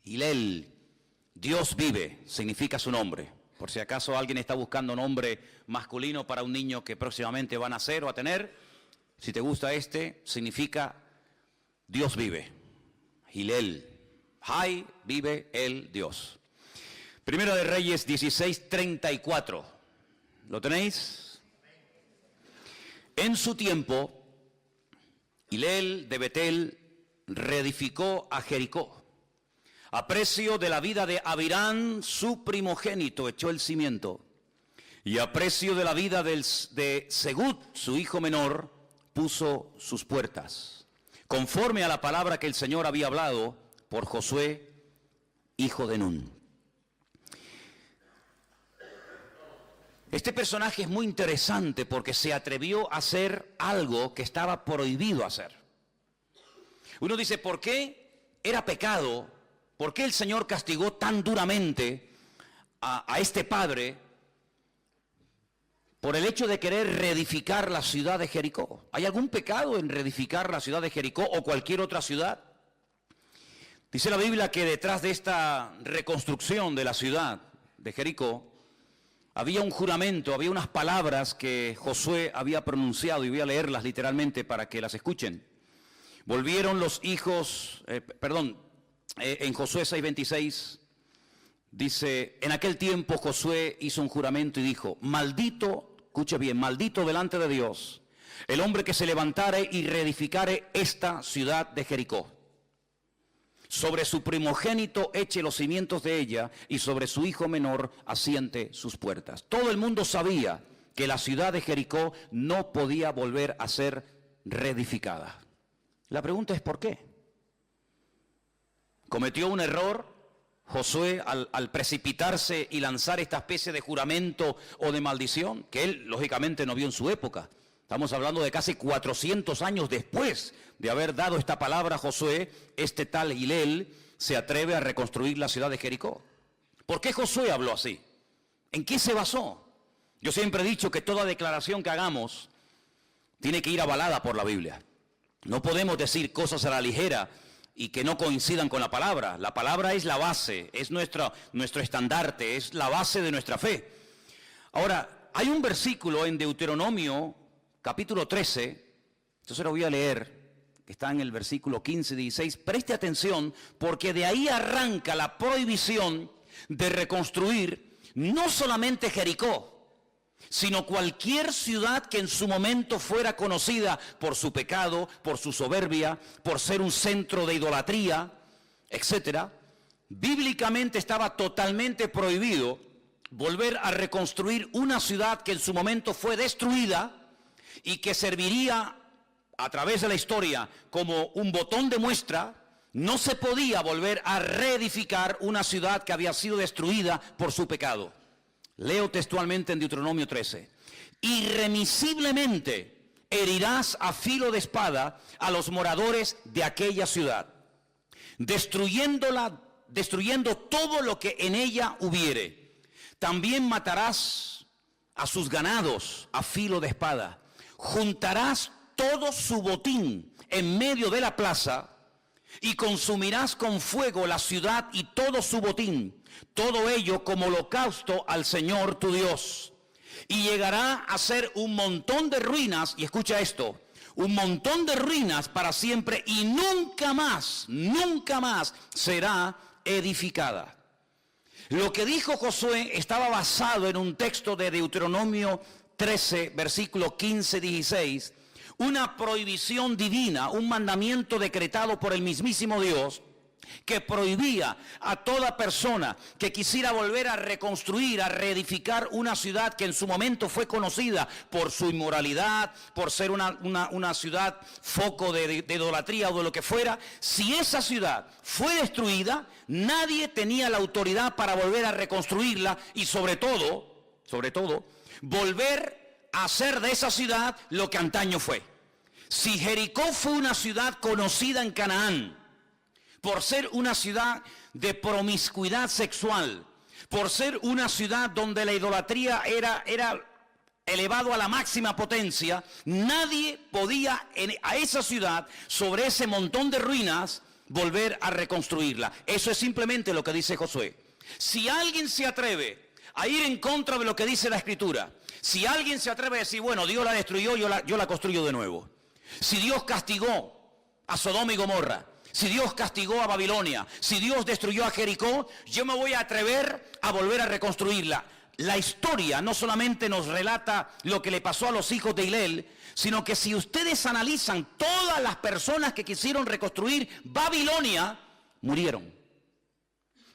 Hilel, Dios vive, significa su nombre. Por si acaso alguien está buscando nombre masculino para un niño que próximamente va a nacer o a tener, si te gusta este, significa Dios vive. Hilel, Hay, vive el Dios. Primera de Reyes 16:34. ¿Lo tenéis? En su tiempo, Hilel de Betel reedificó a Jericó. A precio de la vida de Abirán, su primogénito, echó el cimiento. Y a precio de la vida de Segud, su hijo menor, puso sus puertas. Conforme a la palabra que el Señor había hablado por Josué, hijo de Nun. Este personaje es muy interesante porque se atrevió a hacer algo que estaba prohibido hacer. Uno dice, ¿por qué era pecado? ¿Por qué el Señor castigó tan duramente a este padre por el hecho de querer reedificar la ciudad de Jericó? ¿Hay algún pecado en reedificar la ciudad de Jericó o cualquier otra ciudad? Dice la Biblia que detrás de esta reconstrucción de la ciudad de Jericó había un juramento, había unas palabras que Josué había pronunciado, y voy a leerlas literalmente para que las escuchen. Volvieron los hijos, en Josué 6:26 dice, en aquel tiempo Josué hizo un juramento y dijo, maldito, escuche bien, maldito delante de Dios, el hombre que se levantare y reedificare esta ciudad de Jericó. Sobre su primogénito eche los cimientos de ella y sobre su hijo menor asiente sus puertas. Todo el mundo sabía que la ciudad de Jericó no podía volver a ser reedificada. La pregunta es ¿por qué? ¿Cometió un error Josué al precipitarse y lanzar esta especie de juramento o de maldición? Que él lógicamente no vio en su época. Estamos hablando de casi 400 años después de haber dado esta palabra a Josué, este tal Hilel se atreve a reconstruir la ciudad de Jericó. ¿Por qué Josué habló así? ¿En qué se basó? Yo siempre he dicho que toda declaración que hagamos tiene que ir avalada por la Biblia. No podemos decir cosas a la ligera y que no coincidan con la palabra. La palabra es la base, es nuestro estandarte, es la base de nuestra fe. Ahora, hay un versículo en Deuteronomio, capítulo 13, yo se lo voy a leer, que está en el versículo 15 y 16. Preste atención, porque de ahí arranca la prohibición de reconstruir no solamente Jericó, sino cualquier ciudad que en su momento fuera conocida por su pecado, por su soberbia, por ser un centro de idolatría, etc. Bíblicamente estaba totalmente prohibido volver a reconstruir una ciudad que en su momento fue destruida y que serviría a través de la historia como un botón de muestra. No se podía volver a reedificar una ciudad que había sido destruida por su pecado. Leo textualmente en Deuteronomio 13. Irremisiblemente herirás a filo de espada a los moradores de aquella ciudad, destruyendo todo lo que en ella hubiere. También matarás a sus ganados a filo de espada. Juntarás todo su botín en medio de la plaza y consumirás con fuego la ciudad y todo su botín, todo ello como holocausto al Señor tu Dios. Y llegará a ser un montón de ruinas, y escucha esto, un montón de ruinas para siempre y nunca más será edificada. Lo que dijo Josué estaba basado en un texto de Deuteronomio 13, versículo 15-16, una prohibición divina, un mandamiento decretado por el mismísimo Dios, que prohibía a toda persona que quisiera volver a reconstruir, a reedificar una ciudad que en su momento fue conocida por su inmoralidad, por ser una ciudad foco de idolatría o de lo que fuera. Si esa ciudad fue destruida, nadie tenía la autoridad para volver a reconstruirla y sobre todo, volver a hacer de esa ciudad lo que antaño fue. Si Jericó fue una ciudad conocida en Canaán por ser una ciudad de promiscuidad sexual, por ser una ciudad donde la idolatría era elevado a la máxima potencia, nadie podía a esa ciudad, sobre ese montón de ruinas, volver a reconstruirla. Eso es simplemente lo que dice Josué. Si alguien se atreve a ir en contra de lo que dice la Escritura, si alguien se atreve a decir, bueno, Dios la destruyó, yo la construyo de nuevo. Si Dios castigó a Sodoma y Gomorra, si Dios castigó a Babilonia, si Dios destruyó a Jericó, yo me voy a atrever a volver a reconstruirla. La historia no solamente nos relata lo que le pasó a los hijos de Hilel, sino que si ustedes analizan, todas las personas que quisieron reconstruir Babilonia, murieron.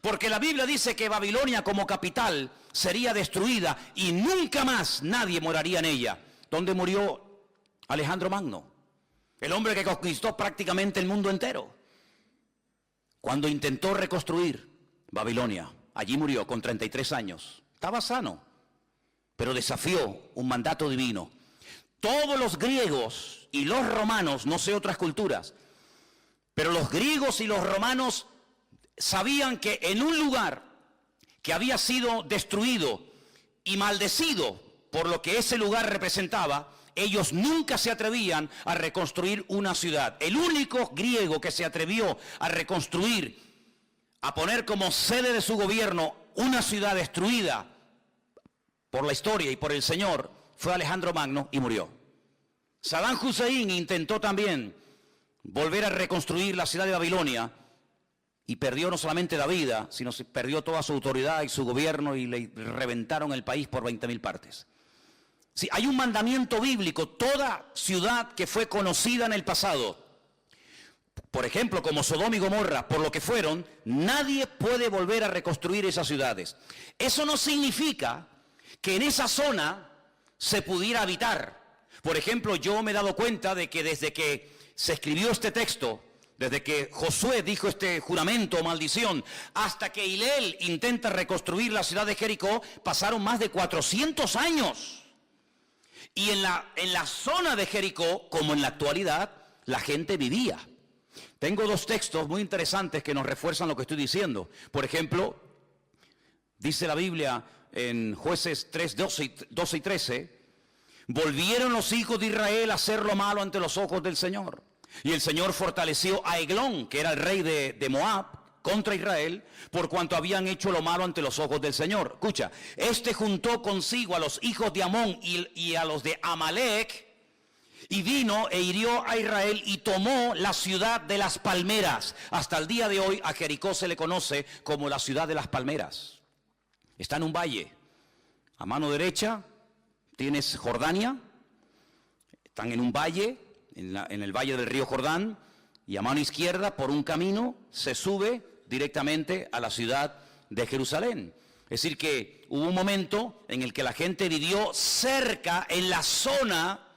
Porque la Biblia dice que Babilonia como capital sería destruida y nunca más nadie moraría en ella. ¿Dónde murió Alejandro Magno? El hombre que conquistó prácticamente el mundo entero. Cuando intentó reconstruir Babilonia, allí murió con 33 años. Estaba sano, pero desafió un mandato divino. Todos los griegos y los romanos, no sé otras culturas, pero los griegos y los romanos sabían que en un lugar que había sido destruido y maldecido por lo que ese lugar representaba, ellos nunca se atrevían a reconstruir una ciudad. El único griego que se atrevió a reconstruir, a poner como sede de su gobierno una ciudad destruida por la historia y por el Señor, fue Alejandro Magno y murió. Saddam Hussein intentó también volver a reconstruir la ciudad de Babilonia y perdió no solamente la vida, sino que perdió toda su autoridad y su gobierno y le reventaron el país por 20.000 partes. Sí, hay un mandamiento bíblico: toda ciudad que fue conocida en el pasado, por ejemplo, como Sodoma y Gomorra, por lo que fueron, nadie puede volver a reconstruir esas ciudades. Eso no significa que en esa zona se pudiera habitar. Por ejemplo, yo me he dado cuenta de que desde que se escribió este texto, desde que Josué dijo este juramento o maldición, hasta que Hilel intenta reconstruir la ciudad de Jericó, pasaron más de 400 años. Y en la zona de Jericó, como en la actualidad, la gente vivía. Tengo dos textos muy interesantes que nos refuerzan lo que estoy diciendo. Por ejemplo, dice la Biblia en Jueces 3, 12 y 13, volvieron los hijos de Israel a hacer lo malo ante los ojos del Señor. Y el Señor fortaleció a Eglón, que era el rey de Moab, contra Israel, por cuanto habían hecho lo malo ante los ojos del Señor. Escucha, este juntó consigo a los hijos de Amón y a los de Amalek, y vino e hirió a Israel y tomó la ciudad de las palmeras. Hasta el día de hoy a Jericó se le conoce como la ciudad de las palmeras. Está en un valle. A mano derecha tienes Jordania, están en un valle, en el valle del río Jordán, y a mano izquierda, por un camino, se sube directamente a la ciudad de Jerusalén. Es decir que hubo un momento en el que la gente vivió cerca, en la zona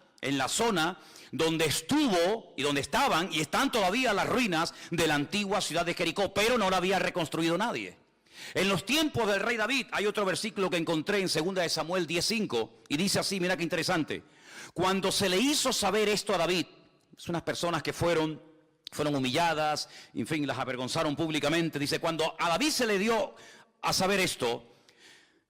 donde estuvo y donde estaban y están todavía las ruinas de la antigua ciudad de Jericó, pero no la había reconstruido nadie. En los tiempos del rey David, hay otro versículo que encontré en 2 de Samuel 10:5, y dice así, mira qué interesante: cuando se le hizo saber esto a David, son unas personas que fueron humilladas, en fin, las avergonzaron públicamente. Dice, cuando a David se le dio a saber esto,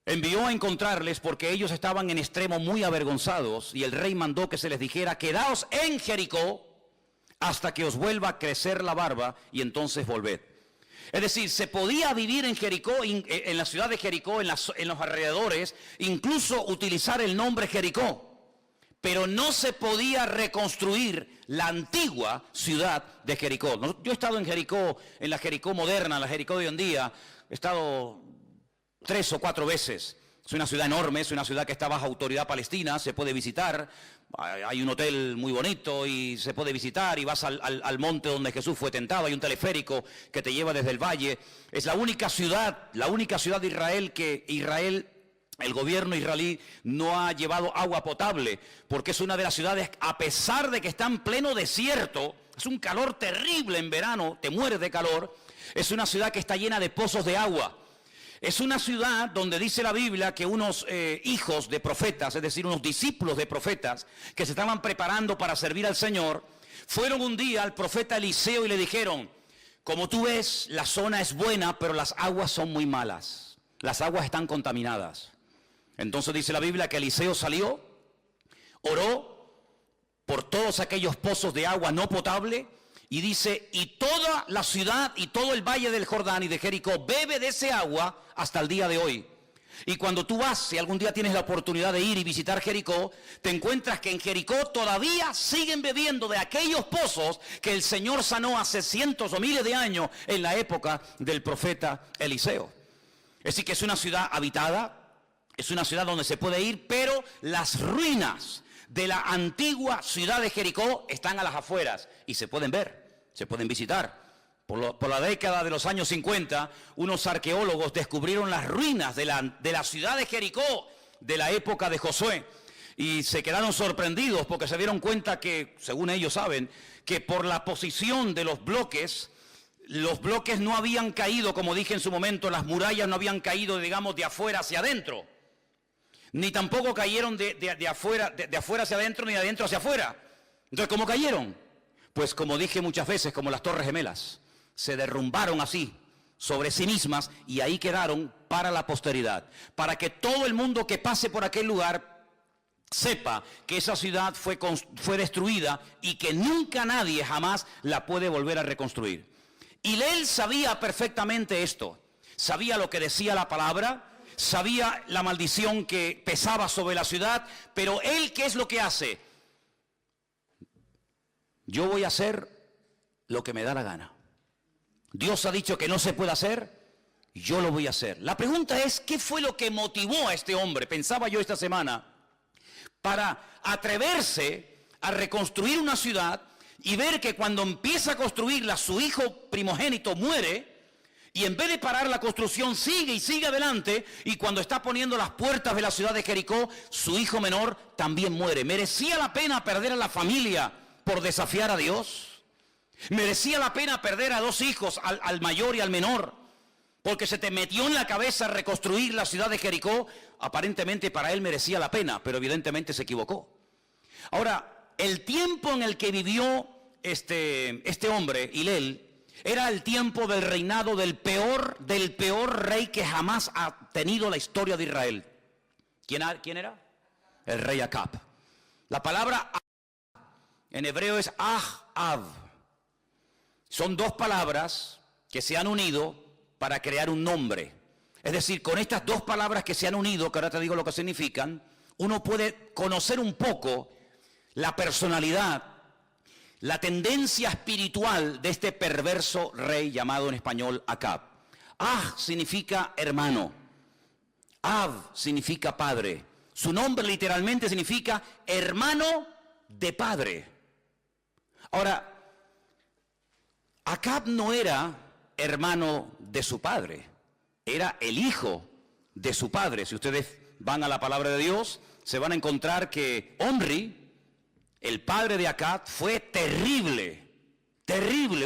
envió a encontrarles porque ellos estaban en extremo muy avergonzados, y el rey mandó que se les dijera, quedaos en Jericó hasta que os vuelva a crecer la barba y entonces volved. Es decir, se podía vivir en Jericó, en la ciudad de Jericó, en los alrededores, incluso utilizar el nombre Jericó, pero no se podía reconstruir la antigua ciudad de Jericó. Yo he estado en Jericó, en la Jericó moderna, la Jericó de hoy en día, he estado 3 o 4 veces. Es una ciudad enorme, es una ciudad que está bajo autoridad palestina, se puede visitar, hay un hotel muy bonito y se puede visitar, y vas al monte donde Jesús fue tentado, hay un teleférico que te lleva desde el valle. Es la única ciudad de Israel que el gobierno israelí no ha llevado agua potable, porque es una de las ciudades, a pesar de que está en pleno desierto, es un calor terrible en verano, te mueres de calor, es una ciudad que está llena de pozos de agua. Es una ciudad donde dice la Biblia que unos hijos de profetas, es decir, unos discípulos de profetas que se estaban preparando para servir al Señor, fueron un día al profeta Eliseo y le dijeron, como tú ves, la zona es buena, pero las aguas son muy malas, las aguas están contaminadas. Entonces dice la Biblia que Eliseo salió, oró por todos aquellos pozos de agua no potable, Y dice, y toda la ciudad y todo el valle del Jordán y de Jericó bebe de ese agua hasta el día de hoy. Y cuando tú vas, si algún día tienes la oportunidad de ir y visitar Jericó, te encuentras que en Jericó todavía siguen bebiendo de aquellos pozos que el Señor sanó hace cientos o miles de años en la época del profeta Eliseo. Es decir, que es una ciudad habitada, es una ciudad donde se puede ir, pero las ruinas de la antigua ciudad de Jericó están a las afueras y se pueden ver, se pueden visitar. Por la década de los años 50, unos arqueólogos descubrieron las ruinas de la ciudad de Jericó de la época de Josué y se quedaron sorprendidos porque se dieron cuenta que, según ellos saben, que por la posición de los bloques no habían caído, como dije en su momento, las murallas no habían caído, digamos, de afuera hacia adentro, ni tampoco cayeron de afuera hacia adentro, ni de adentro hacia afuera. Entonces, ¿cómo cayeron? Pues como dije muchas veces, como las Torres Gemelas. Se derrumbaron así, sobre sí mismas, y ahí quedaron para la posteridad. Para que todo el mundo que pase por aquel lugar sepa que esa ciudad fue destruida y que nunca nadie jamás la puede volver a reconstruir. Y él sabía perfectamente esto. Sabía lo que decía la palabra, sabía la maldición que pesaba sobre la ciudad, pero él, ¿qué es lo que hace? Yo voy a hacer lo que me da la gana. Dios ha dicho que no se puede hacer, yo lo voy a hacer. La pregunta es, ¿qué fue lo que motivó a este hombre? Pensaba yo esta semana, para atreverse a reconstruir una ciudad y ver que cuando empieza a construirla, su hijo primogénito muere, y en vez de parar la construcción sigue y sigue adelante, y cuando está poniendo las puertas de la ciudad de Jericó, su hijo menor también muere. ¿Merecía la pena perder a la familia por desafiar a Dios? ¿Merecía la pena perder a dos hijos, al mayor y al menor, porque se te metió en la cabeza reconstruir la ciudad de Jericó? Aparentemente para él merecía la pena, pero evidentemente se equivocó. Ahora, el tiempo en el que vivió este hombre, Hilel, era el tiempo del reinado del peor rey que jamás ha tenido la historia de Israel. ¿Quién era? El rey Acab. La palabra en hebreo es Ahab. Son dos palabras que se han unido para crear un nombre. Es decir, con estas dos palabras que se han unido, que ahora te digo lo que significan, uno puede conocer un poco la personalidad, la tendencia espiritual de este perverso rey llamado en español Acab. Significa hermano. Ab significa padre. Su nombre literalmente significa hermano de padre. Ahora, Acab no era hermano de su padre, era el hijo de su padre. Si ustedes van a la palabra de Dios, se van a encontrar que Omri, el padre de Acab, fue terrible,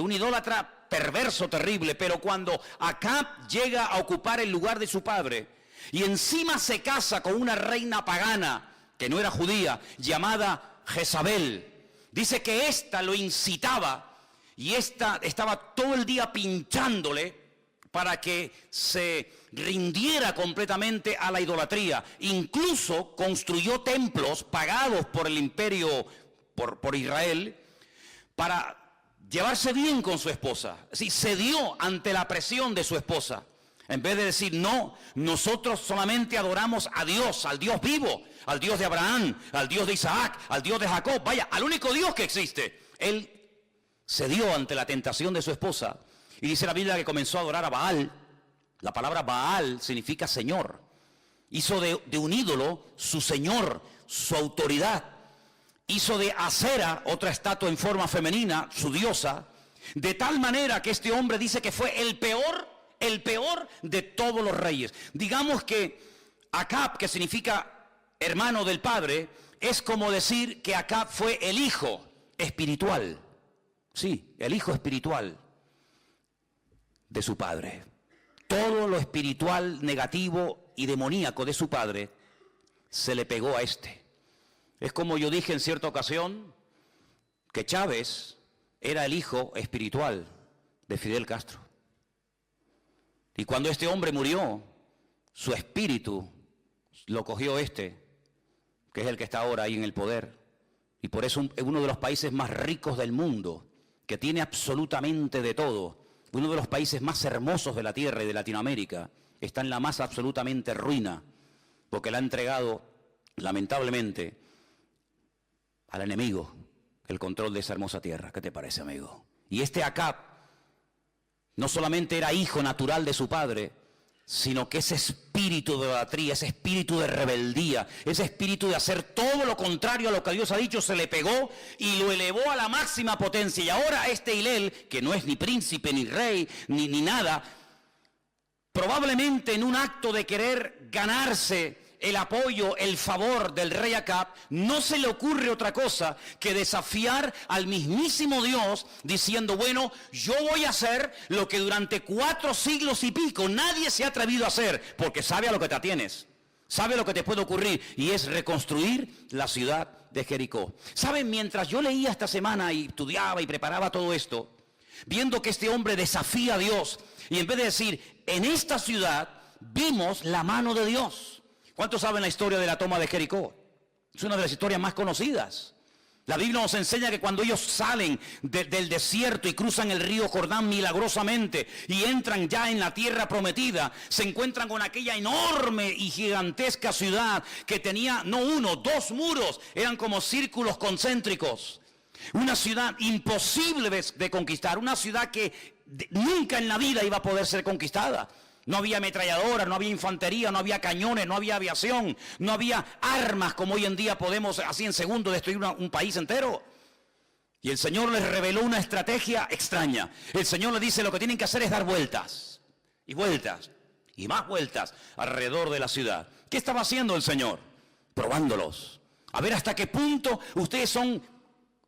un idólatra perverso, terrible. Pero cuando Acab llega a ocupar el lugar de su padre y encima se casa con una reina pagana que no era judía, llamada Jezabel, dice que ésta lo incitaba y ésta estaba todo el día pinchándole para que se rindiera completamente a la idolatría. Incluso construyó templos pagados por el imperio, por Israel, para llevarse bien con su esposa. Así cedió ante la presión de su esposa. En vez de decir, no, nosotros solamente adoramos a Dios, al Dios vivo, al Dios de Abraham, al Dios de Isaac, al Dios de Jacob, vaya, al único Dios que existe. Él cedió ante la tentación de su esposa y dice la Biblia que comenzó a adorar a Baal. La palabra Baal significa señor. Hizo de un ídolo su señor, su autoridad. Hizo de Acera, otra estatua en forma femenina, su diosa, de tal manera que este hombre dice que fue el peor de todos los reyes. Digamos que Acab, que significa hermano del padre, es como decir que Acab fue el hijo espiritual. Sí, el hijo espiritual de su padre. Todo lo espiritual negativo y demoníaco de su padre se le pegó a este. Es como yo dije en cierta ocasión que Chávez era el hijo espiritual de Fidel Castro. Y cuando este hombre murió, su espíritu lo cogió que es el que está ahora ahí en el poder. Y por eso es uno de los países más ricos del mundo que tiene absolutamente de todo, uno de los países más hermosos de la tierra y de Latinoamérica, está en la más absolutamente ruina, porque le ha entregado, lamentablemente, al enemigo el control de esa hermosa tierra. ¿Qué te parece, amigo? Y este Acab no solamente era hijo natural de su padre, sino que ese espíritu de idolatría, ese espíritu de rebeldía, ese espíritu de hacer todo lo contrario a lo que Dios ha dicho, se le pegó y lo elevó a la máxima potencia. Y ahora este Hilel, que no es ni príncipe, ni rey, ni nada, probablemente en un acto de querer ganarse el apoyo, el favor del rey Acab, no se le ocurre otra cosa que desafiar al mismísimo Dios diciendo, bueno, yo voy a hacer lo que durante 4 siglos y pico nadie se ha atrevido a hacer, porque sabe a lo que te atienes, sabe lo que te puede ocurrir, y es reconstruir la ciudad de Jericó. ¿Saben? Mientras yo leía esta semana y estudiaba y preparaba todo esto, viendo que este hombre desafía a Dios, y en vez de decir, en esta ciudad vimos la mano de Dios. ¿Cuántos saben la historia de la toma de Jericó? Es una de las historias más conocidas. La Biblia nos enseña que cuando ellos salen del desierto y cruzan el río Jordán milagrosamente y entran ya en la tierra prometida, se encuentran con aquella enorme y gigantesca ciudad que tenía no 1, 2 muros, eran como círculos concéntricos. Una ciudad imposible de conquistar, una ciudad que nunca en la vida iba a poder ser conquistada. No había ametralladoras, no había infantería, no había cañones, no había aviación, no había armas como hoy en día podemos así en segundos destruir un país entero. Y el Señor les reveló una estrategia extraña. El Señor les dice, lo que tienen que hacer es dar vueltas y vueltas y más vueltas alrededor de la ciudad. ¿Qué estaba haciendo el Señor? Probándolos. A ver hasta qué punto ustedes son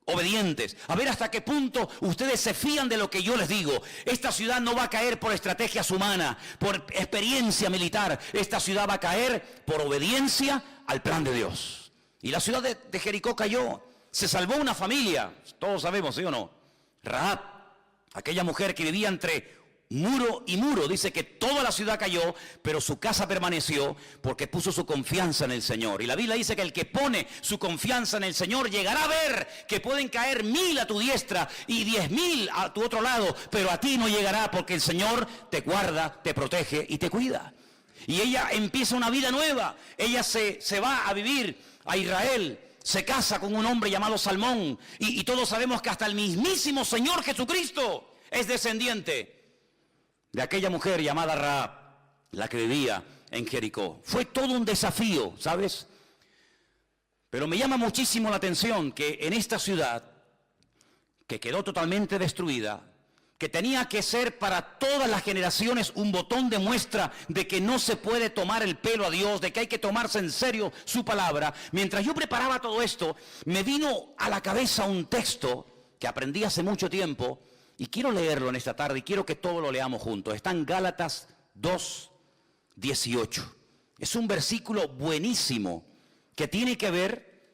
obedientes, a ver hasta qué punto ustedes se fían de lo que yo les digo. Esta ciudad no va a caer por estrategias humanas, por experiencia militar. Esta ciudad va a caer por obediencia al plan de Dios. Y la ciudad de Jericó cayó. Se salvó una familia, todos sabemos, ¿sí o no? Rahab, aquella mujer que vivía entre muro y muro, dice que toda la ciudad cayó, pero su casa permaneció porque puso su confianza en el Señor. Y la Biblia dice que el que pone su confianza en el Señor llegará a ver que pueden caer 1000 a tu diestra y 10.000 a tu otro lado, pero a ti no llegará porque el Señor te guarda, te protege y te cuida. Y ella empieza una vida nueva. Ella se va a vivir a Israel, se casa con un hombre llamado Salmón, y todos sabemos que hasta el mismísimo Señor Jesucristo es descendiente de aquella mujer llamada Rahab, la que vivía en Jericó. Fue todo un desafío, ¿sabes? Pero me llama muchísimo la atención que en esta ciudad, que quedó totalmente destruida, que tenía que ser para todas las generaciones un botón de muestra de que no se puede tomar el pelo a Dios, de que hay que tomarse en serio su palabra. Mientras yo preparaba todo esto, me vino a la cabeza un texto que aprendí hace mucho tiempo, y quiero leerlo en esta tarde y quiero que todos lo leamos juntos. Está en Gálatas 2:18. Es un versículo buenísimo que tiene que ver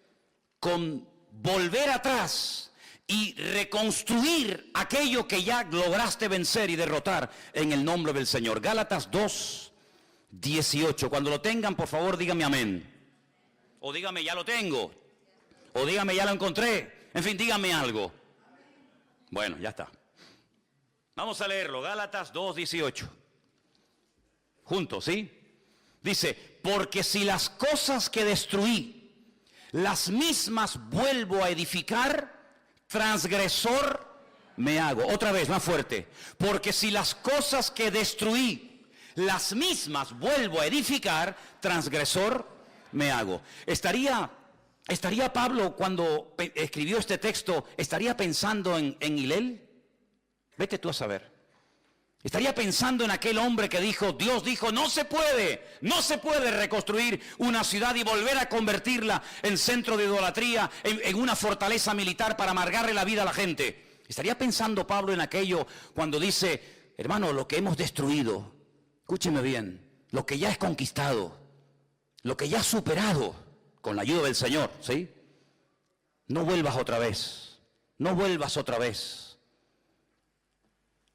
con volver atrás y reconstruir aquello que ya lograste vencer y derrotar en el nombre del Señor. Gálatas 2:18. Cuando lo tengan, por favor, díganme amén. O díganme ya lo tengo. O díganme ya lo encontré. En fin, díganme algo. Bueno, ya está. Vamos a leerlo, Gálatas 2:18. Juntos, ¿sí? Dice, porque si las cosas que destruí, las mismas vuelvo a edificar, transgresor me hago. Otra vez, más fuerte. Porque si las cosas que destruí, las mismas vuelvo a edificar, transgresor me hago. Estaría Pablo, cuando escribió este texto, estaría pensando en Hilel. Vete tú a saber. Estaría pensando en aquel hombre que dijo, Dios dijo, no se puede reconstruir una ciudad y volver a convertirla en centro de idolatría, en una fortaleza militar para amargarle la vida a la gente. Estaría pensando Pablo en aquello cuando dice, hermano, lo que hemos destruido, escúcheme bien, lo que ya es conquistado, lo que ya has superado con la ayuda del Señor, ¿sí? No vuelvas otra vez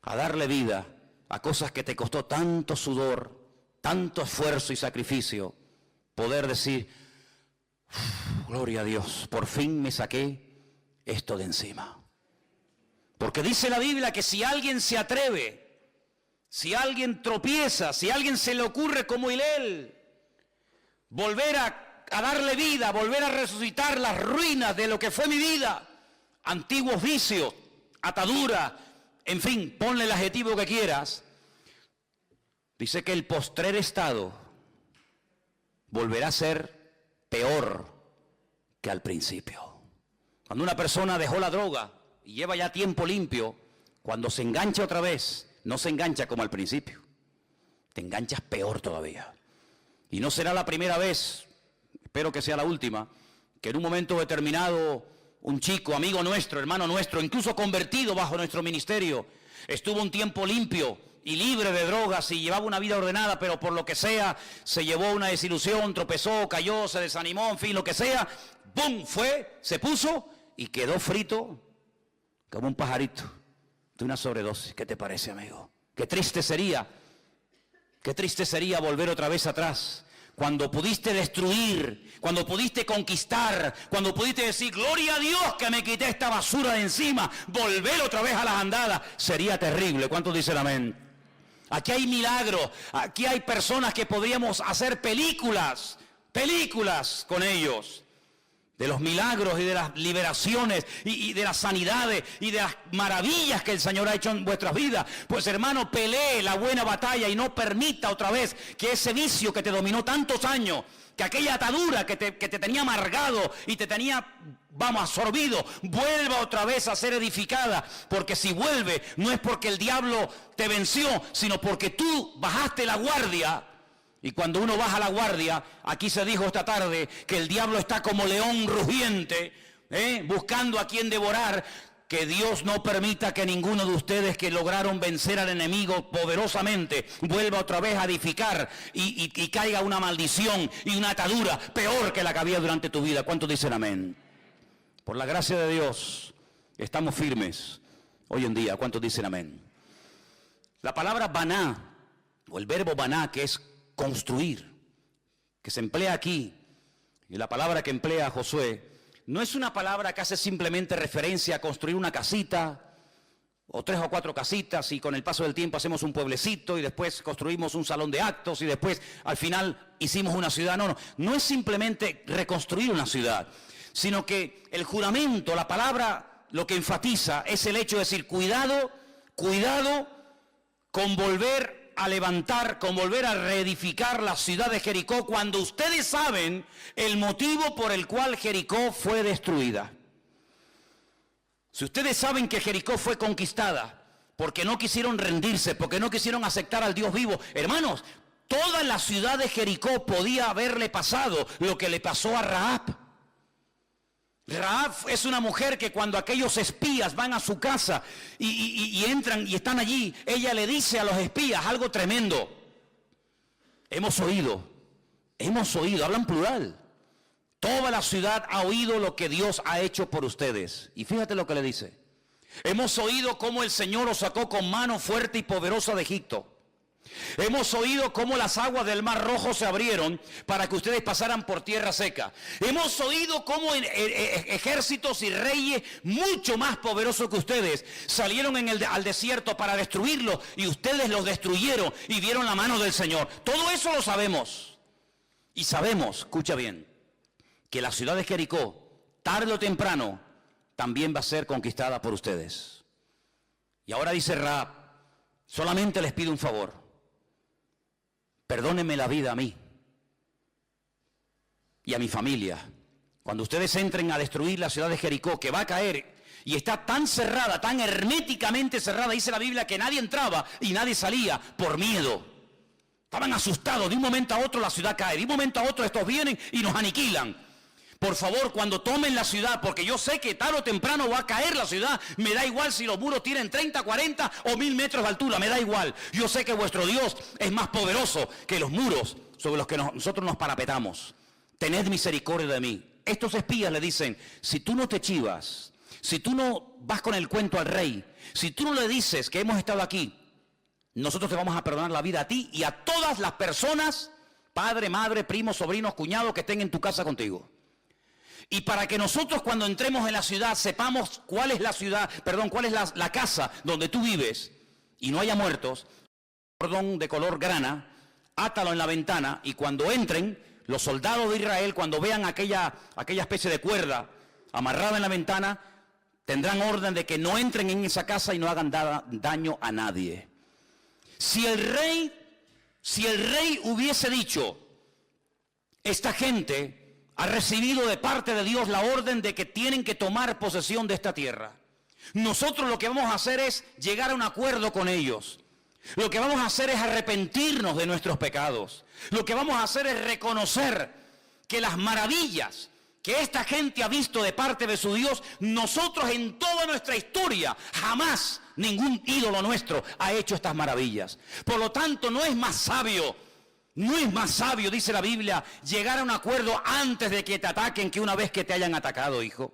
a darle vida a cosas que te costó tanto sudor, tanto esfuerzo y sacrificio, poder decir, gloria a Dios, por fin me saqué esto de encima. Porque dice la Biblia que si alguien se atreve, si alguien tropieza, si a alguien se le ocurre como Hilel, volver a darle vida, volver a resucitar las ruinas de lo que fue mi vida, antiguos vicios, atadura, en fin, ponle el adjetivo que quieras, dice que el postrer estado volverá a ser peor que al principio. Cuando una persona dejó la droga y lleva ya tiempo limpio, cuando se engancha otra vez, no se engancha como al principio, te enganchas peor todavía. Y no será la primera vez, espero que sea la última, que en un momento determinado un chico, amigo nuestro, hermano nuestro, incluso convertido bajo nuestro ministerio, estuvo un tiempo limpio y libre de drogas y llevaba una vida ordenada, pero por lo que sea, se llevó una desilusión, tropezó, cayó, se desanimó, en fin, lo que sea, ¡bum! Fue, se puso y quedó frito como un pajarito de una sobredosis. ¿Qué te parece, amigo? Qué triste sería volver otra vez atrás. Cuando pudiste destruir, cuando pudiste conquistar, cuando pudiste decir, gloria a Dios que me quité esta basura de encima, volver otra vez a las andadas, sería terrible. ¿Cuántos dicen amén? Aquí hay milagros, aquí hay personas que podríamos hacer películas con ellos, de los milagros y de las liberaciones y de las sanidades y de las maravillas que el Señor ha hecho en vuestras vidas. Pues hermano, pelee la buena batalla y no permita otra vez que ese vicio que te dominó tantos años, que aquella atadura que te tenía amargado y te tenía, absorbido, vuelva otra vez a ser edificada. Porque si vuelve, no es porque el diablo te venció, sino porque tú bajaste la guardia. Y cuando uno baja la guardia, aquí se dijo esta tarde que el diablo está como león rugiente, buscando a quien devorar. Que Dios no permita que ninguno de ustedes que lograron vencer al enemigo poderosamente vuelva otra vez a edificar y caiga una maldición y una atadura peor que la que había durante tu vida. ¿Cuántos dicen amén? Por la gracia de Dios estamos firmes hoy en día. ¿Cuántos dicen amén? La palabra baná, o el verbo baná, que es construir, que se emplea aquí, y la palabra que emplea Josué, no es una palabra que hace simplemente referencia a construir una casita, o 3 o 4 casitas, y con el paso del tiempo hacemos un pueblecito, y después construimos un salón de actos, y después al final hicimos una ciudad. No es simplemente reconstruir una ciudad, sino que el juramento, la palabra, lo que enfatiza es el hecho de decir, cuidado con volver a levantar, con volver a reedificar la ciudad de Jericó, cuando ustedes saben el motivo por el cual Jericó fue destruida. Si ustedes saben que Jericó fue conquistada porque no quisieron rendirse, porque no quisieron aceptar al Dios vivo, hermanos, toda la ciudad de Jericó podía haberle pasado lo que le pasó a Rahab. Rahab es una mujer que cuando aquellos espías van a su casa y entran y están allí, ella le dice a los espías algo tremendo. Hemos oído, hablan plural. Toda la ciudad ha oído lo que Dios ha hecho por ustedes. Y fíjate lo que le dice. Hemos oído cómo el Señor os sacó con mano fuerte y poderosa de Egipto. Hemos oído cómo las aguas del Mar Rojo se abrieron para que ustedes pasaran por tierra seca. Hemos oído cómo ejércitos y reyes mucho más poderosos que ustedes salieron al desierto para destruirlo, y ustedes los destruyeron y vieron la mano del Señor. Todo eso lo sabemos. Y sabemos, escucha bien, que la ciudad de Jericó, tarde o temprano, también va a ser conquistada por ustedes. Y ahora dice Rahab, solamente les pido un favor. Perdónenme la vida a mí y a mi familia. Cuando ustedes entren a destruir la ciudad de Jericó, que va a caer y está tan cerrada, tan herméticamente cerrada, dice la Biblia que nadie entraba y nadie salía por miedo. Estaban asustados, de un momento a otro la ciudad cae, de un momento a otro estos vienen y nos aniquilan. Por favor, cuando tomen la ciudad, porque yo sé que tarde o temprano va a caer la ciudad, me da igual si los muros tienen 30, 40 o 1000 metros de altura, me da igual. Yo sé que vuestro Dios es más poderoso que los muros sobre los que nosotros nos parapetamos. Tened misericordia de mí. Estos espías le dicen, si tú no te chivas, si tú no vas con el cuento al rey, si tú no le dices que hemos estado aquí, nosotros te vamos a perdonar la vida a ti y a todas las personas, padre, madre, primos, sobrinos, cuñados que estén en tu casa contigo. Y para que nosotros cuando entremos en la ciudad sepamos cuál es la ciudad, perdón, cuál es la casa donde tú vives y no haya muertos, cordón de color grana, átalo en la ventana y cuando entren, los soldados de Israel, cuando vean aquella especie de cuerda amarrada en la ventana, tendrán orden de que no entren en esa casa y no hagan daño a nadie. Si el rey hubiese dicho, esta gente ha recibido de parte de Dios la orden de que tienen que tomar posesión de esta tierra, nosotros lo que vamos a hacer es llegar a un acuerdo con ellos. Lo que vamos a hacer es arrepentirnos de nuestros pecados. Lo que vamos a hacer es reconocer que las maravillas que esta gente ha visto de parte de su Dios, nosotros en toda nuestra historia, jamás ningún ídolo nuestro ha hecho estas maravillas. Por lo tanto, no es más sabio, dice la Biblia, llegar a un acuerdo antes de que te ataquen que una vez que te hayan atacado, hijo.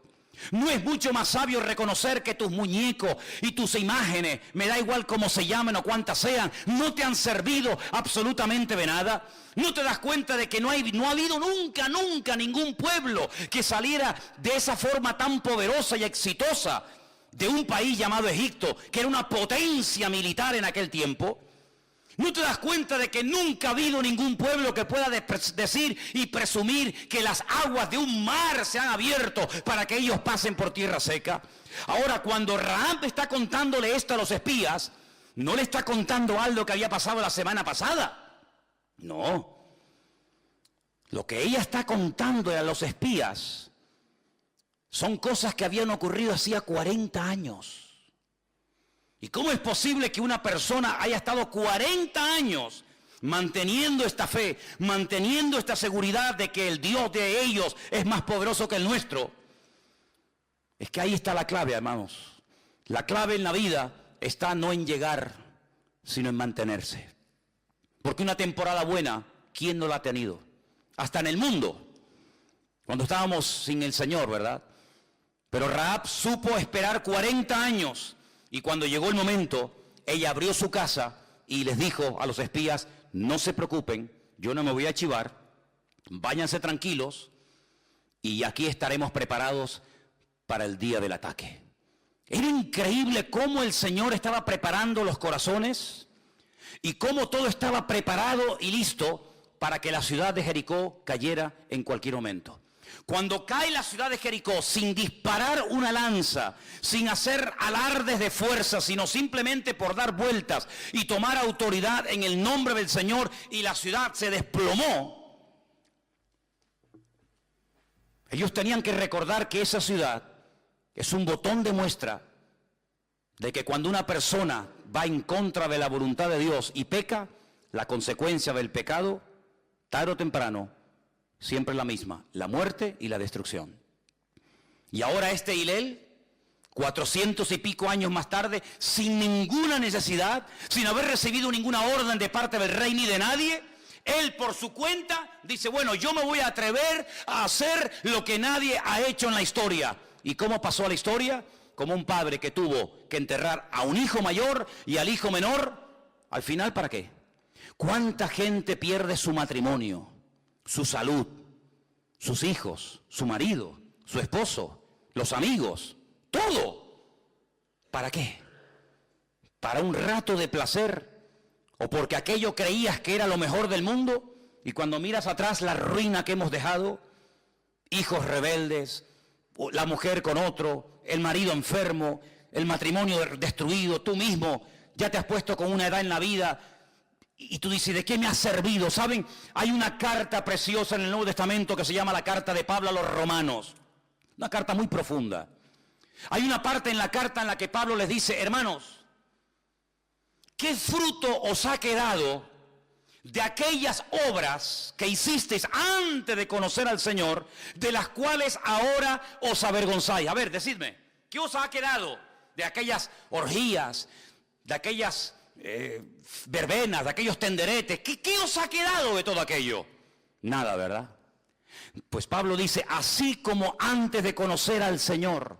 No es mucho más sabio reconocer que tus muñecos y tus imágenes, me da igual cómo se llamen o cuántas sean, no te han servido absolutamente de nada. ¿No te das cuenta de que no ha habido nunca ningún pueblo que saliera de esa forma tan poderosa y exitosa de un país llamado Egipto, que era una potencia militar en aquel tiempo? ¿No te das cuenta de que nunca ha habido ningún pueblo que pueda decir y presumir que las aguas de un mar se han abierto para que ellos pasen por tierra seca? Ahora, cuando Rahab está contándole esto a los espías, no le está contando algo que había pasado la semana pasada. No. Lo que ella está contando a los espías son cosas que habían ocurrido hacía 40 años. ¿Y cómo es posible que una persona haya estado 40 años manteniendo esta fe, manteniendo esta seguridad de que el Dios de ellos es más poderoso que el nuestro? Es que ahí está la clave, hermanos. La clave en la vida está no en llegar, sino en mantenerse. Porque una temporada buena, ¿quién no la ha tenido? Hasta en el mundo, cuando estábamos sin el Señor, ¿verdad? Pero Rahab supo esperar 40 años. Y cuando llegó el momento, ella abrió su casa y les dijo a los espías, no se preocupen, yo no me voy a chivar, váyanse tranquilos y aquí estaremos preparados para el día del ataque. Era increíble cómo el Señor estaba preparando los corazones y cómo todo estaba preparado y listo para que la ciudad de Jericó cayera en cualquier momento. Cuando cae la ciudad de Jericó sin disparar una lanza, sin hacer alardes de fuerza, sino simplemente por dar vueltas y tomar autoridad en el nombre del Señor, y la ciudad se desplomó, ellos tenían que recordar que esa ciudad es un botón de muestra de que cuando una persona va en contra de la voluntad de Dios y peca, la consecuencia del pecado, tarde o temprano, siempre la misma, la muerte y la destrucción. Y ahora este Hilel, 400 y pico años más tarde, sin ninguna necesidad, sin haber recibido ninguna orden de parte del rey ni de nadie, él por su cuenta dice, bueno, yo me voy a atrever a hacer lo que nadie ha hecho en la historia. ¿Y cómo pasó a la historia? Como un padre que tuvo que enterrar a un hijo mayor y al hijo menor, al final, ¿para qué? ¿Cuánta gente pierde su matrimonio, su salud, sus hijos, su marido, su esposo, los amigos, todo? ¿Para qué? ¿Para un rato de placer? ¿O porque aquello creías que era lo mejor del mundo? Y cuando miras atrás la ruina que hemos dejado, hijos rebeldes, la mujer con otro, el marido enfermo, el matrimonio destruido, tú mismo ya te has puesto con una edad en la vida y tú dices, ¿de qué me ha servido? ¿Saben? Hay una carta preciosa en el Nuevo Testamento que se llama la carta de Pablo a los Romanos, una carta muy profunda. Hay una parte en la carta en la que Pablo les dice, hermanos, ¿qué fruto os ha quedado de aquellas obras que hicisteis antes de conocer al Señor, de las cuales ahora os avergonzáis? A ver, decidme, ¿qué os ha quedado de aquellas orgías, de aquellas verbenas, de aquellos tenderetes? ¿Qué os ha quedado de todo aquello? Nada, ¿verdad? Pues Pablo dice, así como antes de conocer al Señor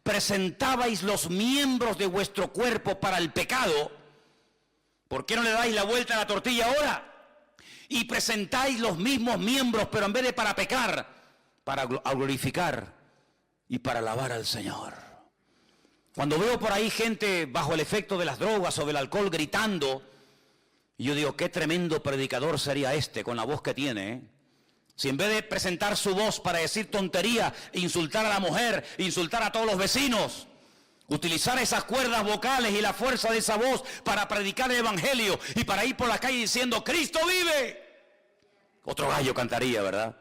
presentabais los miembros de vuestro cuerpo para el pecado, ¿por qué no le dais la vuelta a la tortilla ahora? Y presentáis los mismos miembros, pero en vez de para pecar, para glorificar y para alabar al Señor. Cuando veo por ahí gente bajo el efecto de las drogas o del alcohol gritando, yo digo, qué tremendo predicador sería este con la voz que tiene, ¿eh? Si en vez de presentar su voz para decir tontería, insultar a la mujer, insultar a todos los vecinos, utilizar esas cuerdas vocales y la fuerza de esa voz para predicar el evangelio y para ir por la calle diciendo, Cristo vive, otro gallo cantaría, ¿verdad?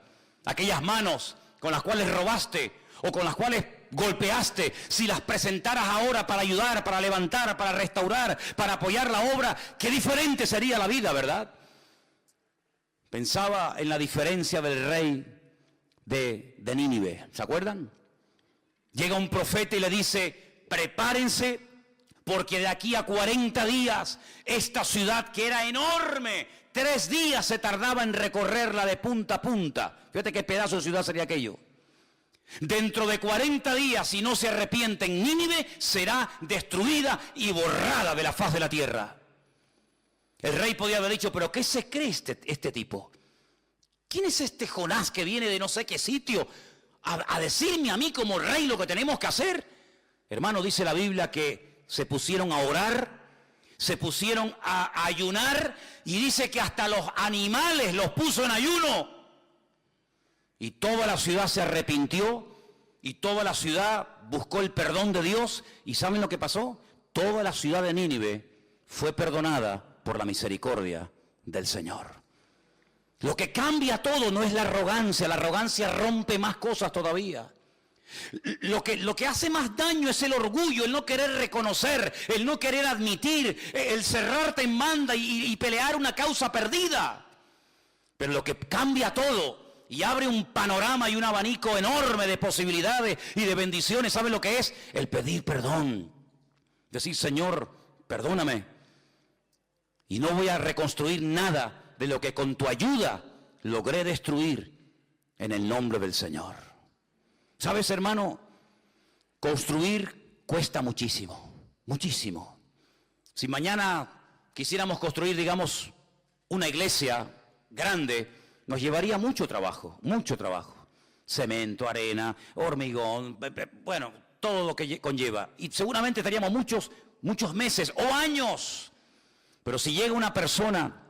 Aquellas manos con las cuales robaste o con las cuales golpeaste, si las presentaras ahora para ayudar, para levantar, para restaurar, para apoyar la obra, qué diferente sería la vida, ¿verdad? Pensaba en la diferencia del rey de Nínive, ¿se acuerdan? Llega un profeta y le dice, prepárense, porque de aquí a 40 días, esta ciudad que era enorme, 3 días se tardaba en recorrerla de punta a punta. Fíjate qué pedazo de ciudad sería aquello. Dentro de 40 días, si no se arrepienten, Nínive será destruida y borrada de la faz de la tierra. El rey podía haber dicho, pero ¿qué se cree este tipo? ¿Quién es este Jonás que viene de no sé qué sitio a decirme a mí como rey lo que tenemos que hacer? Hermano, dice la Biblia que se pusieron a orar, se pusieron a ayunar y dice que hasta los animales los puso en ayuno. Y toda la ciudad se arrepintió y toda la ciudad buscó el perdón de Dios. ¿Y saben lo que pasó? Toda la ciudad de Nínive fue perdonada por la misericordia del Señor. Lo que cambia todo no es la arrogancia rompe más cosas todavía. Lo que hace más daño es el orgullo, el no querer reconocer, el no querer admitir, el cerrarte en banda y pelear una causa perdida. Pero lo que cambia todo y abre un panorama y un abanico enorme de posibilidades y de bendiciones, ¿sabe lo que es? El pedir perdón. Decir, Señor, perdóname. Y no voy a reconstruir nada de lo que con tu ayuda logré destruir en el nombre del Señor. ¿Sabes, hermano? Construir cuesta muchísimo, muchísimo. Si mañana quisiéramos construir, digamos, una iglesia grande, nos llevaría mucho trabajo, mucho trabajo. Cemento, arena, hormigón, bueno, todo lo que conlleva. Y seguramente estaríamos muchos meses o años. Pero si llega una persona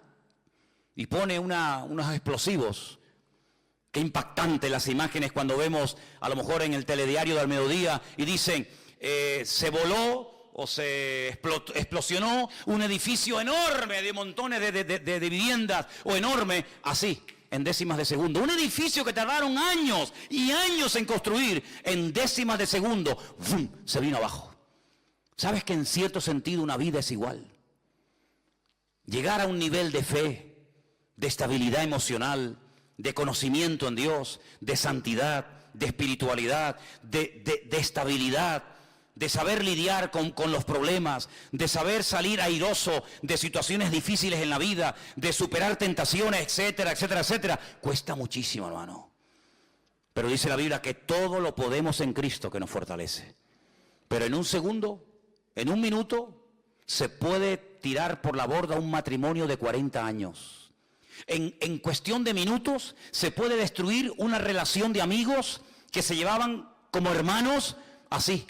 y pone unos explosivos, qué impactante las imágenes cuando vemos a lo mejor en el telediario del mediodía y dicen, se voló o se explosionó un edificio enorme de montones de viviendas o enorme, así, en décimas de segundo. Un edificio que tardaron años y años en construir, en décimas de segundo, ¡fum!, se vino abajo. ¿Sabes que en cierto sentido una vida es igual? Llegar a un nivel de fe, de estabilidad emocional, de conocimiento en Dios, de santidad, de espiritualidad, de estabilidad, de saber lidiar con los problemas, de saber salir airoso de situaciones difíciles en la vida, de superar tentaciones, etcétera, etcétera, etcétera. Cuesta muchísimo, hermano. Pero dice la Biblia que todo lo podemos en Cristo que nos fortalece. Pero en un segundo, en un minuto, se puede tirar por la borda un matrimonio de 40 años. En cuestión de minutos se puede destruir una relación de amigos que se llevaban como hermanos, así,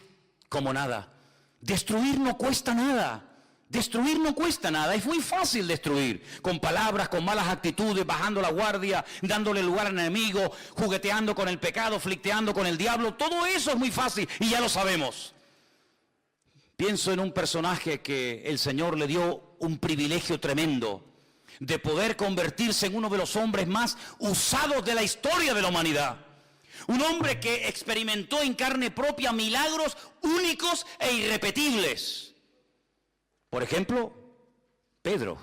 como nada. Destruir no cuesta nada. Destruir no cuesta nada, es muy fácil destruir, con palabras, con malas actitudes, bajando la guardia, dándole lugar al enemigo, jugueteando con el pecado, flirteando con el diablo, todo eso es muy fácil y ya lo sabemos. Pienso en un personaje que el Señor le dio un privilegio tremendo de poder convertirse en uno de los hombres más usados de la historia de la humanidad. Un hombre que experimentó en carne propia milagros únicos e irrepetibles. Por ejemplo, Pedro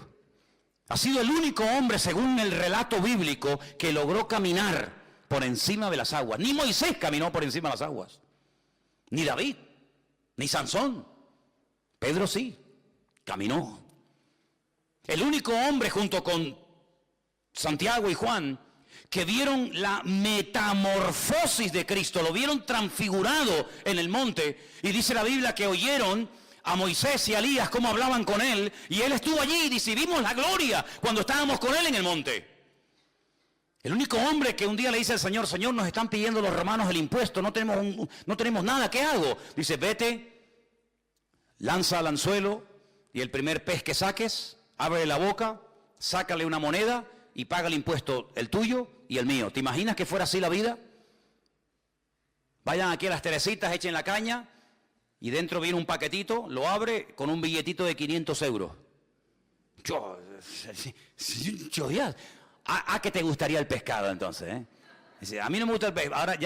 ha sido el único hombre, según el relato bíblico, que logró caminar por encima de las aguas. Ni Moisés caminó por encima de las aguas, ni David, ni Sansón. Pedro sí, caminó. El único hombre junto con Santiago y Juan que vieron la metamorfosis de Cristo, lo vieron transfigurado en el monte, y dice la Biblia que oyeron a Moisés y a Elías cómo hablaban con él, y él estuvo allí y dice, vimos la gloria cuando estábamos con él en el monte. El único hombre que un día le dice al Señor, Señor, nos están pidiendo los romanos el impuesto, no tenemos nada, ¿qué hago? Dice, vete, lanza al anzuelo y el primer pez que saques, abre la boca, sácale una moneda y paga el impuesto, el tuyo y el mío. ¿Te imaginas que fuera así la vida? Vayan aquí a las Teresitas, echen la caña y dentro viene un paquetito, lo abre con un billetito de 500 euros. ¿A qué te gustaría el pescado entonces? Dice, a mí no me gusta el pescado, ahora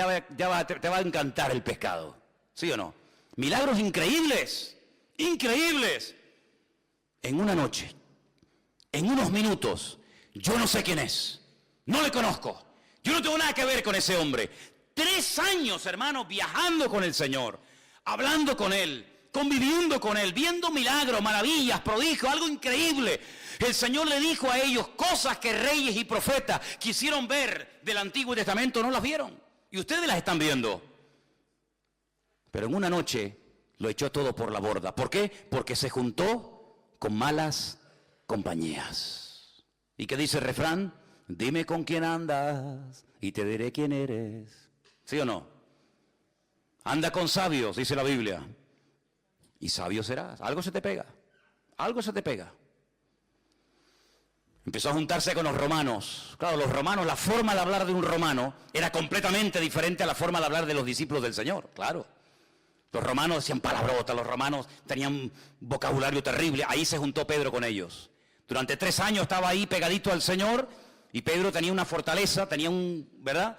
te va a encantar el pescado. ¿Sí o no? Milagros increíbles, increíbles. En una noche, en unos minutos, yo no sé quién es, no le conozco, yo no tengo nada que ver con ese hombre. 3 años, hermano, viajando con el Señor, hablando con Él, conviviendo con Él, viendo milagros, maravillas, prodigios, algo increíble. El Señor le dijo a ellos cosas que reyes y profetas quisieron ver del Antiguo Testamento, no las vieron. Y ustedes las están viendo. Pero en una noche lo echó todo por la borda. ¿Por qué? Porque se juntó con malas compañías. ¿Y qué dice el refrán? Dime con quién andas y te diré quién eres. ¿Sí o no? Anda con sabios, dice la Biblia. Y sabio serás. Algo se te pega. Algo se te pega. Empezó a juntarse con los romanos. Claro, los romanos, la forma de hablar de un romano era completamente diferente a la forma de hablar de los discípulos del Señor. Claro. Los romanos decían palabrotas, los romanos tenían un vocabulario terrible. Ahí se juntó Pedro con ellos. Durante 3 años estaba ahí pegadito al Señor y Pedro tenía una fortaleza, ¿verdad?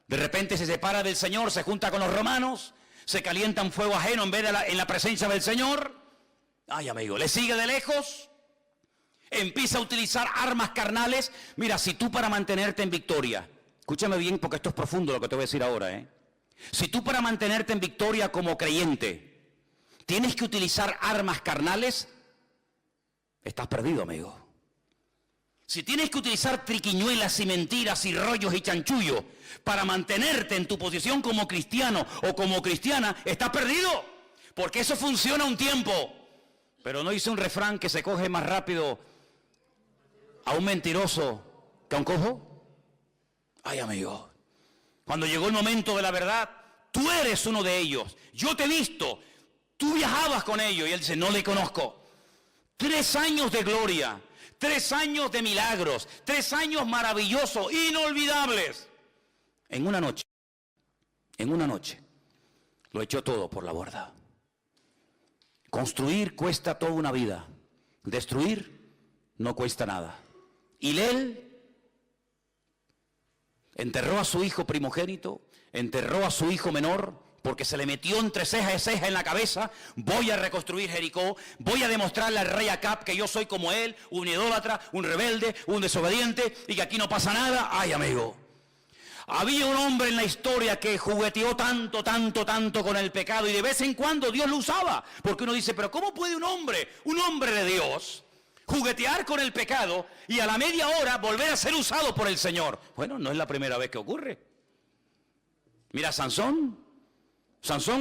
De repente se separa del Señor, se junta con los romanos, se calienta un fuego ajeno en vez de en la presencia del Señor. Ay, amigo, le sigue de lejos. Empieza a utilizar armas carnales. Mira, si tú para mantenerte en victoria, escúchame bien porque esto es profundo lo que te voy a decir ahora, Si tú para mantenerte en victoria como creyente, tienes que utilizar armas carnales, estás perdido, amigo. Si tienes que utilizar triquiñuelas y mentiras y rollos y chanchullos para mantenerte en tu posición como cristiano o como cristiana, estás perdido. Porque eso funciona un tiempo. Pero no dice un refrán que se coge más rápido a un mentiroso que a un cojo. Ay, amigo. Cuando llegó el momento de la verdad, tú eres uno de ellos. Yo te he visto. Tú viajabas con ellos. Y él dice, no le conozco. 3 años de gloria. 3 años de milagros. 3 años maravillosos, inolvidables. En una noche, lo echó todo por la borda. Construir cuesta toda una vida. Destruir no cuesta nada. Y él enterró a su hijo primogénito, enterró a su hijo menor, porque se le metió entre ceja y ceja en la cabeza, voy a reconstruir Jericó, voy a demostrarle al rey Acab que yo soy como él, un idólatra, un rebelde, un desobediente, y que aquí no pasa nada. Ay, amigo, había un hombre en la historia que jugueteó tanto con el pecado, y de vez en cuando Dios lo usaba, porque uno dice, pero ¿cómo puede un hombre de Dios, juguetear con el pecado y a la media hora volver a ser usado por el Señor? Bueno, no es la primera vez que ocurre. Mira, Sansón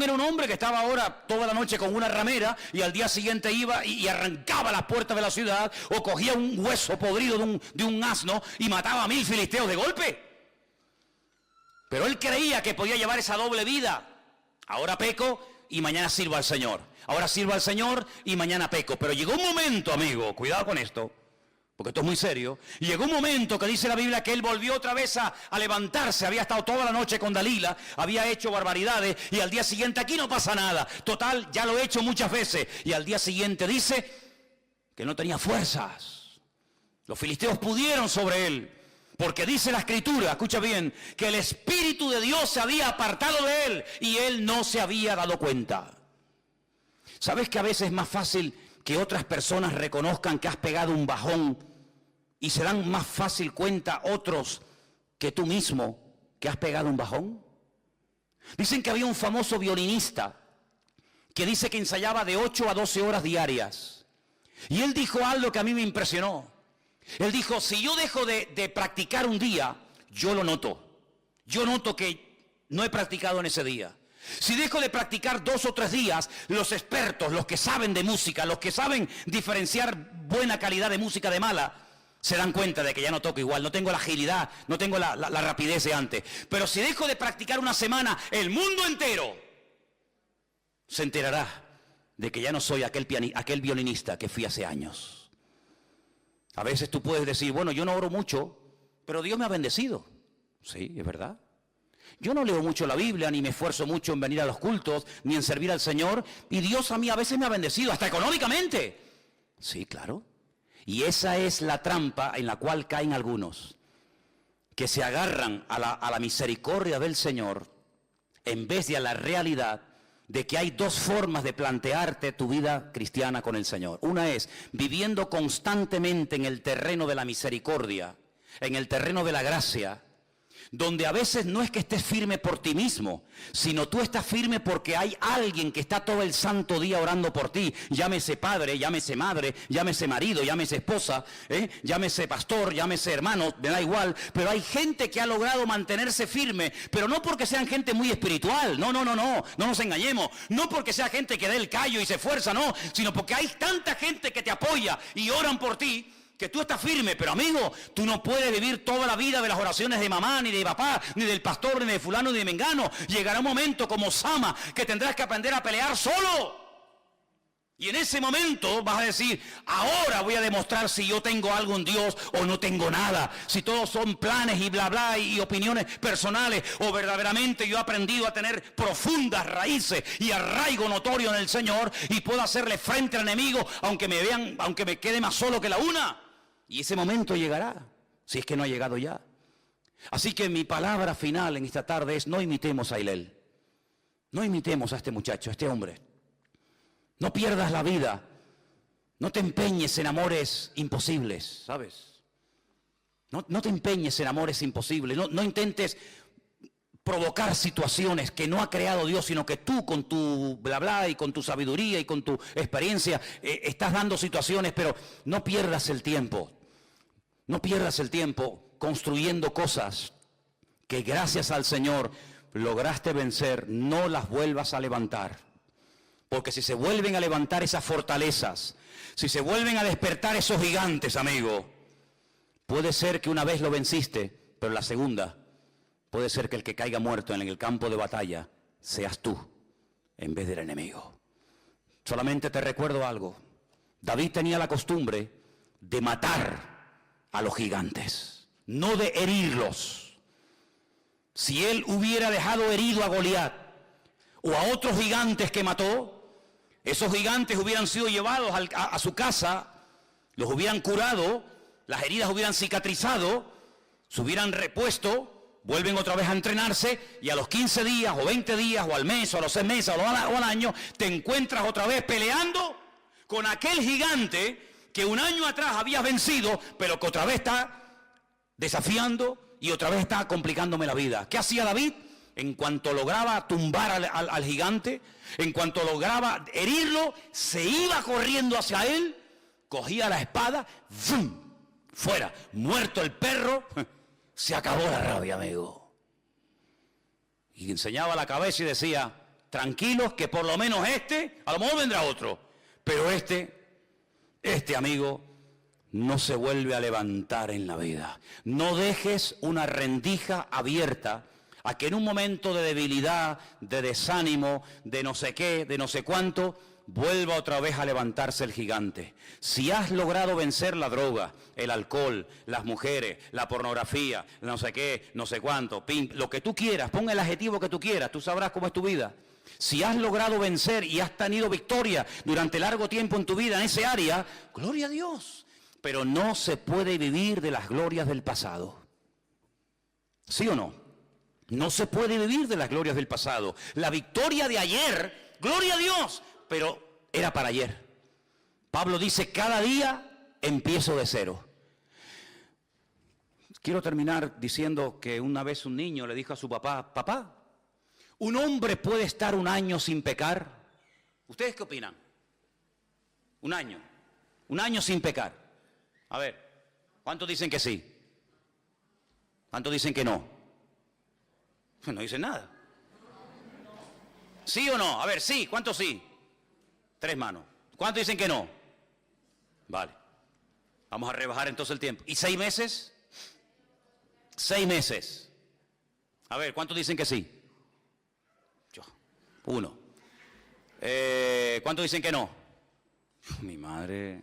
era un hombre que estaba ahora toda la noche con una ramera y al día siguiente iba y arrancaba las puertas de la ciudad o cogía un hueso podrido de un asno y mataba a 1000 filisteos de golpe. Pero él creía que podía llevar esa doble vida. Ahora peco y mañana sirvo al Señor. Ahora sirvo al Señor y mañana peco. Pero llegó un momento, amigo, cuidado con esto, porque esto es muy serio. Y llegó un momento que dice la Biblia que él volvió otra vez a levantarse. Había estado toda la noche con Dalila, había hecho barbaridades y al día siguiente aquí no pasa nada. Total, ya lo he hecho muchas veces. Y al día siguiente dice que no tenía fuerzas. Los filisteos pudieron sobre él. Porque dice la Escritura, escucha bien, que el Espíritu de Dios se había apartado de él y él no se había dado cuenta. ¿Sabes que a veces es más fácil que otras personas reconozcan que has pegado un bajón y se dan más fácil cuenta otros que tú mismo que has pegado un bajón? Dicen que había un famoso violinista que dice que ensayaba de 8 a 12 horas diarias. Y él dijo algo que a mí me impresionó. Él dijo, si yo dejo de practicar un día, yo lo noto. Yo noto que no he practicado en ese día. Si dejo de practicar 2 o 3 días, los expertos, los que saben de música, los que saben diferenciar buena calidad de música de mala, se dan cuenta de que ya no toco igual, no tengo la agilidad, no tengo la rapidez de antes. Pero si dejo de practicar una semana, el mundo entero se enterará de que ya no soy aquel violinista que fui hace años. A veces tú puedes decir, bueno, yo no oro mucho, pero Dios me ha bendecido. Sí, es verdad. Yo no leo mucho la Biblia, ni me esfuerzo mucho en venir a los cultos, ni en servir al Señor, y Dios a mí a veces me ha bendecido, hasta económicamente. Sí, claro. Y esa es la trampa en la cual caen algunos, que se agarran a la misericordia del Señor, en vez de a la realidad de que hay dos formas de plantearte tu vida cristiana con el Señor. Una es viviendo constantemente en el terreno de la misericordia, en el terreno de la gracia, donde a veces no es que estés firme por ti mismo, sino tú estás firme porque hay alguien que está todo el santo día orando por ti, llámese padre, llámese madre, llámese marido, llámese esposa, llámese pastor, llámese hermano, me da igual, pero hay gente que ha logrado mantenerse firme, pero no porque sean gente muy espiritual, no nos engañemos, no porque sea gente que dé el callo y se esfuerza, no, sino porque hay tanta gente que te apoya y oran por ti, que tú estás firme. Pero amigo, tú no puedes vivir toda la vida de las oraciones de mamá, ni de papá, ni del pastor, ni de fulano, ni de mengano. Llegará un momento como Sama que tendrás que aprender a pelear solo. Y en ese momento vas a decir, ahora voy a demostrar si yo tengo algo en Dios o no tengo nada. Si todos son planes y bla bla y opiniones personales, o verdaderamente yo he aprendido a tener profundas raíces y arraigo notorio en el Señor y puedo hacerle frente al enemigo aunque me vean, aunque me quede más solo que la una. Y ese momento llegará, si es que no ha llegado ya. Así que mi palabra final en esta tarde es: no imitemos a Hillel. No imitemos a este muchacho, a este hombre. No pierdas la vida. No te empeñes en amores imposibles, ¿sabes? No te empeñes en amores imposibles. No intentes provocar situaciones que no ha creado Dios, sino que tú con tu bla bla y con tu sabiduría y con tu experiencia estás dando situaciones, pero no pierdas el tiempo. No pierdas el tiempo construyendo cosas que gracias al Señor lograste vencer. No las vuelvas a levantar. Porque si se vuelven a levantar esas fortalezas, si se vuelven a despertar esos gigantes, amigo, puede ser que una vez lo venciste, pero la segunda, puede ser que el que caiga muerto en el campo de batalla seas tú, en vez del enemigo. Solamente te recuerdo algo. David tenía la costumbre de matar a los gigantes, no de herirlos. Si él hubiera dejado herido a Goliat o a otros gigantes que mató, esos gigantes hubieran sido llevados a su casa, los hubieran curado, las heridas hubieran cicatrizado, se hubieran repuesto, vuelven otra vez a entrenarse y a los 15 días o 20 días o al mes o a los 6 meses o al año te encuentras otra vez peleando con aquel gigante que un año atrás habías vencido, pero que otra vez está desafiando y otra vez está complicándome la vida. ¿Qué hacía David? En cuanto lograba tumbar al gigante, en cuanto lograba herirlo, se iba corriendo hacia él, cogía la espada, ¡fum!, fuera, muerto el perro, se acabó la rabia, amigo. Y enseñaba la cabeza y decía, tranquilos que por lo menos a lo mejor vendrá otro, pero este amigo no se vuelve a levantar en la vida. No dejes una rendija abierta a que en un momento de debilidad, de desánimo, de no sé qué, de no sé cuánto, vuelva otra vez a levantarse el gigante. Si has logrado vencer la droga, el alcohol, las mujeres, la pornografía, no sé qué, no sé cuánto, lo que tú quieras, pon el adjetivo que tú quieras, tú sabrás cómo es tu vida. Si has logrado vencer y has tenido victoria durante largo tiempo en tu vida en ese área, gloria a Dios. Pero no se puede vivir de las glorias del pasado. ¿Sí o no? No se puede vivir de las glorias del pasado. La victoria de ayer, gloria a Dios, pero era para ayer. Pablo dice, cada día empiezo de cero. Quiero terminar diciendo que una vez un niño le dijo a su papá, papá, ¿un hombre puede estar un año sin pecar? ¿Ustedes qué opinan? Un año sin pecar. A ver, ¿cuántos dicen que sí? ¿Cuántos dicen que no? No dicen nada. ¿Sí o no? A ver, sí, ¿cuántos sí? 3 manos. ¿Cuántos dicen que no? Vale. Vamos a rebajar entonces el tiempo. ¿Y 6 meses? 6 meses. A ver, ¿cuántos dicen que sí? Yo. 1. ¿Cuántos dicen que no? Mi madre.